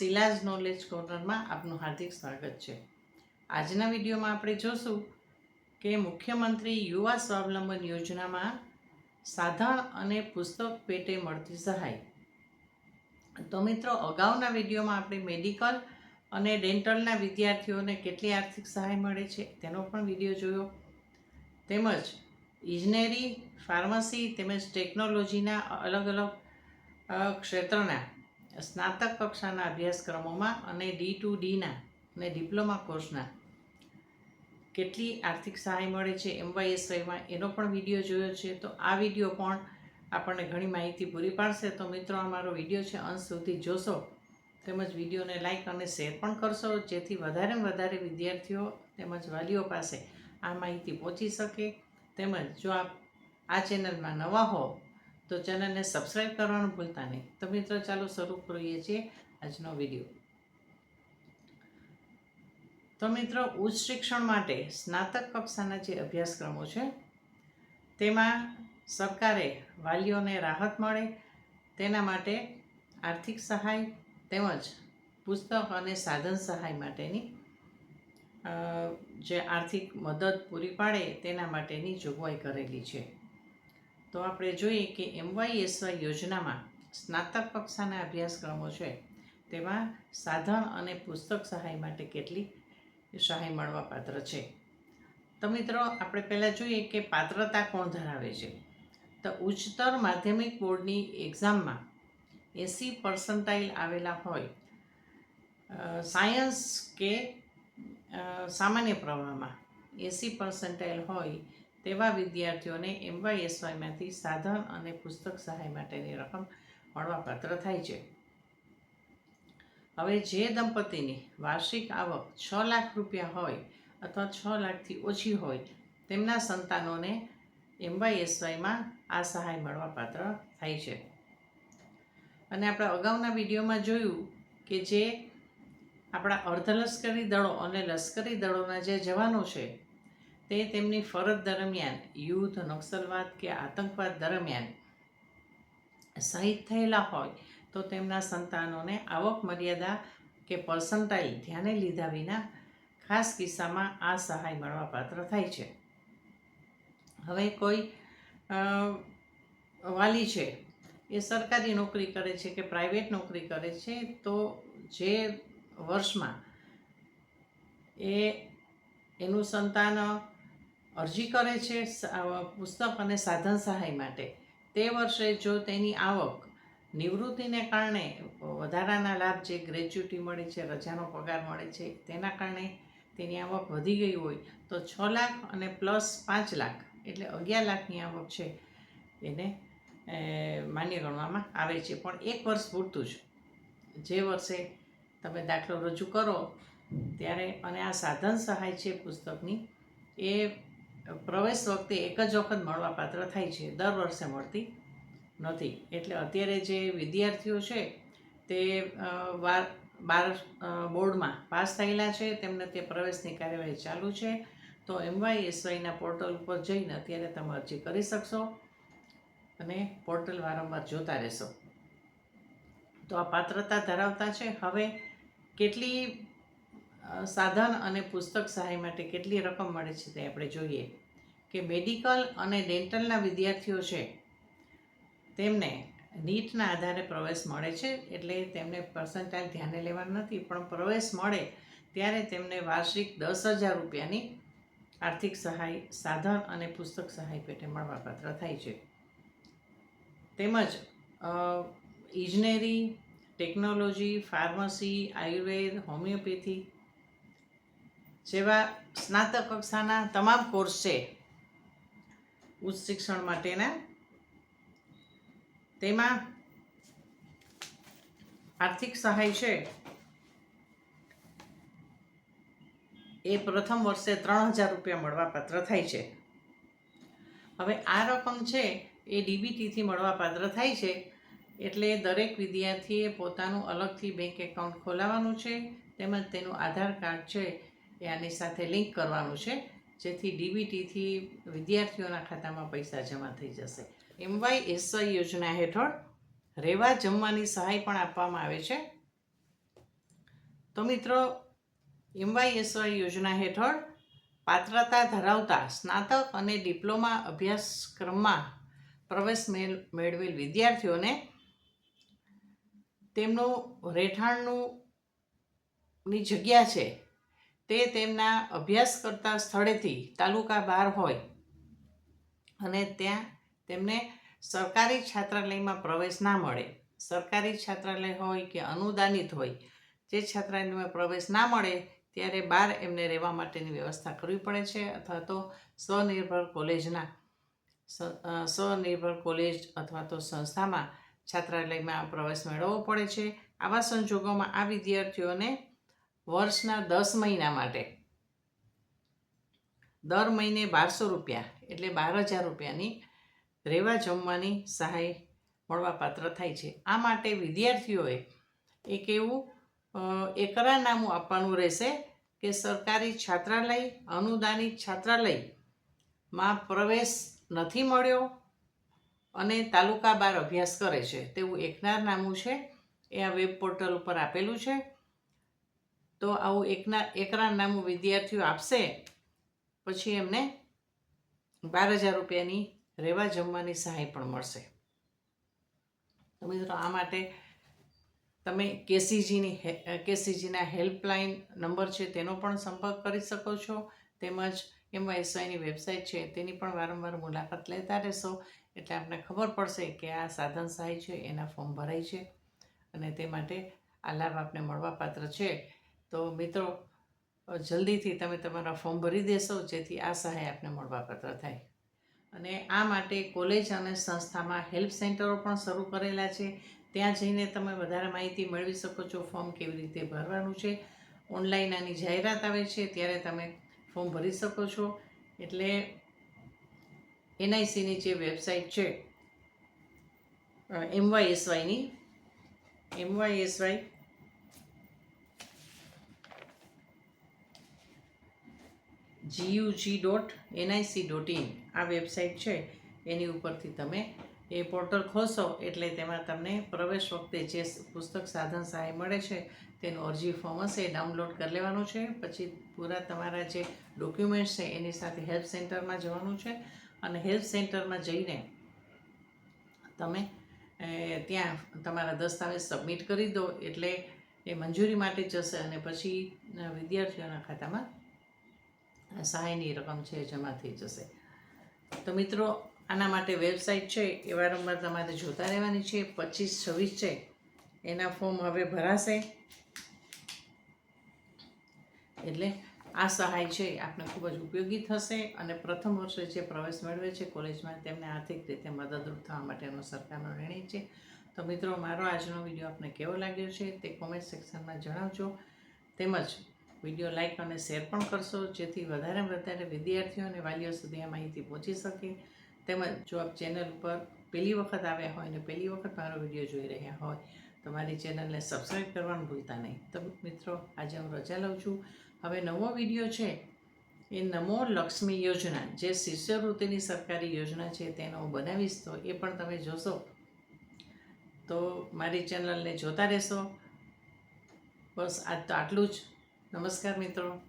શિલાજ knowledge કોર્નરમાં આપનું હાર્દિક સ્વાગત છે। આજના વિડીયોમાં આપણે જોશું કે મુખ્યમંત્રી યુવા સ્વાવલંબન યોજનામાં સાધન અને પુસ્તક પેટે મળતી સહાય। તો મિત્રો, અગાઉના વિડીયોમાં આપણે મેડિકલ અને ડેન્ટલના વિદ્યાર્થીઓને કેટલી આર્થિક સહાય મળે છે તેનો પણ વિડીયો જોયો, તેમજ ઇજનેરી, ફાર્મસી તેમજ ટેકનોલોજીના અલગ અલગ ક્ષેત્રના સ્નાતક કક્ષાના અભ્યાસક્રમોમાં અને D2Dના અને ડિપ્લોમા કોર્સના કેટલી આર્થિક સહાય મળે છે MYSYમાં એનો પણ વિડીયો જોયો છે। તો આ વિડીયો પણ આપણને ઘણી માહિતી પૂરી પાડશે। તો મિત્રો, અમારો વિડીયો છે અંત સુધી જોશો, તેમજ વિડીયોને લાઈક અને શેર પણ કરશો, જેથી વધારેમાં વધારે વિદ્યાર્થીઓ તેમજ વાલીઓ પાસે આ માહિતી પહોંચી શકે। તેમજ જો આપ આ ચેનલમાં નવા હો તો ચેનલને સબસ્ક્રાઈબ કરવાનું ભૂલતા નહીં। તો મિત્રો, ચાલો શરૂ કરીએ છીએ આજનો વિડીયો। તો મિત્રો, ઉચ્ચ શિક્ષણ માટે સ્નાતક કક્ષાના જે અભ્યાસક્રમો છે તેમાં સરકારે વાલીઓને રાહત મળે તેના માટે આર્થિક સહાય તેમજ પુસ્તક અને સાધન સહાય માટેની જે આર્થિક મદદ પૂરી પાડે તેના માટેની જોગવાઈ કરેલી છે। તો આપણે જોઈએ કે MYSY યોજનામાં સ્નાતક કક્ષાના અભ્યાસક્રમો છે તેમાં સાધન અને પુસ્તક સહાય માટે કેટલી સહાય મળવાપાત્ર છે। તો મિત્રો, આપણે પહેલાં જોઈએ કે પાત્રતા કોણ ધરાવે છે। તો ઉચ્ચતર માધ્યમિક બોર્ડની એક્ઝામમાં 80% આવેલા હોય, સાયન્સ કે સામાન્ય પ્રવાહમાં 80% હોય તેવા વિદ્યાર્થીઓને MYSYમાંથી સાધન અને પુસ્તક સહાય માટેની રકમ મળવાપાત્ર થાય છે। હવે જે દંપતીની વાર્ષિક આવક 6 લાખ રૂપિયા હોય અથવા 6 લાખથી ઓછી હોય તેમના સંતાનોને MYSYમાં આ સહાય મળવાપાત્ર થાય છે। અને આપણે અગાઉના વિડીયોમાં જોયું કે જે આપણા અર્ધલશ્કરી દળો અને લશ્કરી દળોના જે જવાનો છે તે તેમની ફરજ દરમિયાન યુદ્ધ, નક્સલવાદ કે આતંકવાદ દરમિયાન શહીદ થયેલા હોય તો તેમના સંતાનોને આવક મર્યાદા કે પર્સન્ટાઇલ ધ્યાને લીધા વિના ખાસ કિસ્સામાં આ સહાય મળવાપાત્ર થાય છે। હવે કોઈ વાલી છે એ સરકારી નોકરી કરે છે કે પ્રાઇવેટ નોકરી કરે છે, તો જે વર્ષમાં એનું સંતાન અરજી કરે છે પુસ્તક અને સાધન સહાય માટે, તે વર્ષે જો તેની આવક નિવૃત્તિને કારણે વધારાના લાભ જે ગ્રેચ્યુટી મળે છે, રજાનો પગાર મળે છે, તેના કારણે તેની આવક વધી ગઈ હોય તો 6 લાખ અને પ્લસ 5 લાખ એટલે 11 લાખની આવક છે એને માન્ય ગણવામાં આવે છે। પણ એક વર્ષ પૂરતું જ, જે વર્ષે તમે દાખલો રજૂ કરો ત્યારે, અને આ સાધન સહાય છે પુસ્તકની એ પ્રવેશ વખતે એક જ વખત મળવાપાત્ર થાય છે, દર વર્ષે મળતી નથી। એટલે અત્યારે જે વિદ્યાર્થીઓ છે તે 12 બોર્ડમાં પાસ થયેલા છે તેમને તે પ્રવેશની કાર્યવાહી ચાલુ છે। તો MYSYના પોર્ટલ ઉપર જઈને અત્યારે તમે અરજી કરી શકશો અને પોર્ટલ વારંવાર જોતા રહેશો। તો આ પાત્રતા ધરાવતા છે। હવે કેટલી સાધન અને પુસ્તક સહાય માટે કેટલી રકમ મળે છે તે આપણે જોઈએ કે મેડિકલ અને ડેન્ટલના વિદ્યાર્થીઓ છે તેમને નીટના આધારે પ્રવેશ મળે છે, એટલે તેમને પર્સન્ટાઇલ ધ્યાને લેવાનું નથી, પણ પ્રવેશ મળે ત્યારે તેમને વાર્ષિક 10,000 રૂપિયાની આર્થિક સહાય સાધન અને પુસ્તક સહાય પેટે મળવાપાત્ર થાય છે। તેમજ ઇજનેરી, ટેકનોલોજી, ફાર્મસી, આયુર્વેદ, હોમિયોપેથી જેવા સ્નાતક કક્ષાના તમામ કોર્સ છે ઉચ્ચ શિક્ષણ માટેના, તેમાં આર્થિક સહાય છે એ પ્રથમ વર્ષે 3,000 રૂપિયા મળવાપાત્ર થાય છે। હવે આ રકમ છે એ DBTથી મળવાપાત્ર થાય છે, એટલે દરેક વિદ્યાર્થીએ પોતાનું અલગથી બેંક એકાઉન્ટ ખોલાવવાનું છે, તેમજ તેનું આધાર કાર્ડ છે એ આની સાથે લિંક કરવાનું છે, જેથી DBTથી વિદ્યાર્થીઓના ખાતામાં પૈસા જમા થઈ જશે। MYSY યોજના હેઠળ રહેવા જમવાની સહાય પણ આપવામાં આવે છે। તો મિત્રો, MYSY યોજના હેઠળ પાત્રતા ધરાવતા સ્નાતક અને ડિપ્લોમા અભ્યાસક્રમમાં પ્રવેશ મેળવેલ વિદ્યાર્થીઓને તેમનું રહેઠાણની જગ્યા છે તે તેમના અભ્યાસ કરતા સ્થળેથી તાલુકા બહાર હોય અને ત્યાં તેમને સરકારી છાત્રાલયમાં પ્રવેશ ના મળે, સરકારી છાત્રાલય હોય કે અનુદાનિત હોય, જે છાત્રાલયમાં પ્રવેશ ના મળે ત્યારે બહાર એમને રહેવા માટેની વ્યવસ્થા કરવી પડે છે, અથવા તો સ્વનિર્ભર કોલેજ અથવા તો સંસ્થામાં છાત્રાલયમાં પ્રવેશ મેળવવો પડે છે. આવા સંજોગોમાં આ વિદ્યાર્થીઓને વર્ષના 10 મહિના માટે દર મહિને 1200 રૂપિયા એટલે 12,000 રૂપિયાની રહેવા જમવાની સહાય મળવાપાત્ર થાય છે. આ માટે વિદ્યાર્થીઓએ એક એવું એકરારનામું આપવાનું રહેશે કે સરકારી છાત્રાલય, અનુદાનિત છાત્રાલયમાં પ્રવેશ નથી મળ્યો અને તાલુકા બહાર અભ્યાસ કરે છે તેવું એકરારનામું છે. એ આ વેબ પોર્ટલ ઉપર આપેલું છે. તો આવું એકરારનામું વિદ્યાર્થીઓ આપશે પછી એમને 12,000 રૂપિયાની રહેવા જમવાની સહાય પણ મળશે. તો મિત્રો, આ માટે તમે કેસીજીના હેલ્પલાઇન નંબર છે તેનો પણ સંપર્ક કરી શકો છો. તેમજ MYSYની વેબસાઇટ છે તેની પણ વારંવાર મુલાકાત લેતા રહેશો એટલે આપણને ખબર પડશે કે આ સાધન સહાય છે એના ફોર્મ ભરાય છે અને તે માટે આ લાભ આપને મળવાપાત્ર છે. તો મિત્રો, જલ્દીથી તમે તમારા ફોર્મ ભરી દેશો જેથી આ સહાય આપને મળવાપાત્ર થાય. અને આ માટે કોલેજ અને સંસ્થામાં હેલ્પ સેન્ટરો પણ શરૂ કરેલા છે. ત્યાં જઈને તમે વધારે માહિતી મેળવી શકો છો. ફોર્મ કેવી રીતે ભરવાનું છે, ઓનલાઈન આની જાહેરાત આવે છે ત્યારે તમે ફોર્મ ભરી શકો છો. એટલે NICની જે વેબસાઇટ છે MYSYની, MYSY.gug.nic.in આ વેબસાઇટ છે એની ઉપરથી તમે એ પોર્ટલ ખોલશો એટલે તેમાં તમને પ્રવેશ વખતે જે પુસ્તક સાધન સહાય મળે છે તેનું અરજી ફોર્મ હશે એ ડાઉનલોડ કરી લેવાનું છે. પછી પૂરા તમારા જે ડોક્યુમેન્ટ્સ છે એની સાથે હેલ્પ સેન્ટરમાં જવાનું છે અને હેલ્પ સેન્ટરમાં જઈને તમે ત્યાં તમારા દસ્તાવેજ સબમિટ કરી દો એટલે એ મંજૂરી માટે જશે અને પછી વિદ્યાર્થીઓના ખાતામાં સહાયની રકમ છે જમા થઈ જશે. તો મિત્રો, આના માટે વેબસાઇટ છે એ વારંવાર તમારે જોતા રહેવાની છે. 25-26 છે એના ફોર્મ હવે ભરાશે એટલે આ સહાય છે આપને ખૂબ જ ઉપયોગી થશે અને પ્રથમ વર્ષે જે પ્રવેશ મેળવે છે કોલેજમાં તેમને આર્થિક રીતે મદદરૂપ થવા માટેનો સરકારનો નિર્ણય છે. તો મિત્રો, મારો આજનો વિડીયો આપને કેવો લાગ્યો છે તે કોમેન્ટ સેક્શનમાં જણાવજો. તેમજ વિડીયો લાઇક અને શેર પણ કરશો જેથી વધારે વિદ્યાર્થીઓ અને વાલીઓ સુધી આ માહિતી પહોંચી શકે. તેમજ જો આપ ચેનલ ઉપર પહેલી વખત આવ્યા હોય અને પહેલી વખત મારો વિડીયો જોઈ રહ્યા હોય તો મારી ચેનલને સબસ્ક્રાઈબ કરવાનું ભૂલતા નહીં. તો મિત્રો, આજે હું રજા લઉં છું. હવે નવો વિડીયો છે એ નમો લક્ષ્મી યોજના, જે શિષ્યવૃત્તિની સરકારી યોજના છે તેનો હું બનાવીશ. તો એ પણ તમે જોશો તો મારી ચેનલને જોતા રહેશો. બસ આજ તો આટલું જ. નમસ્કાર મિત્રો.